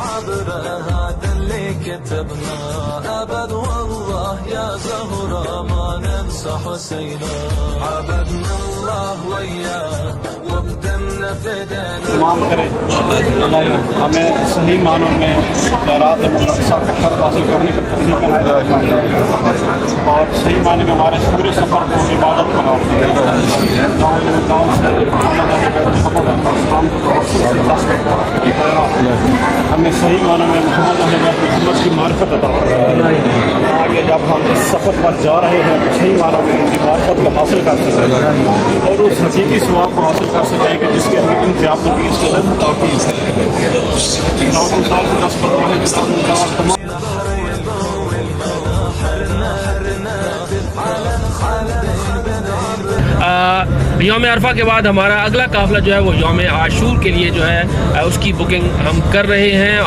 هذا اللي كتبنا أبد والله يا زهرة ما ننسى حسينا عبدنا الله وياه وبدمنا فدانا تمام کرے ہمیں صحیح معنوں میں رات مقدسہ کا حق حاصل کرنے کا توفیق عطا فرمائے اور صحیح معنی میں ہمارے پورے سفر کو عبادت بناؤ ہمیں صحیح معنوں میں محمد کی معرفت عطا فرمائے آگے جب ہم اس سفر پر جا رہے ہیں صحیح معنوں میں ان کی معرفت کو حاصل کر سکیں اور اس حقیقی ثواب کو حاصل کر سکیں کہ جس کے ہمیں انتظام کی اس کے اندر تاکید یوم عرفہ کے بعد ہمارا اگلا قافلہ جو ہے وہ یوم عاشور کے لیے جو ہے اس کی بکنگ ہم کر رہے ہیں.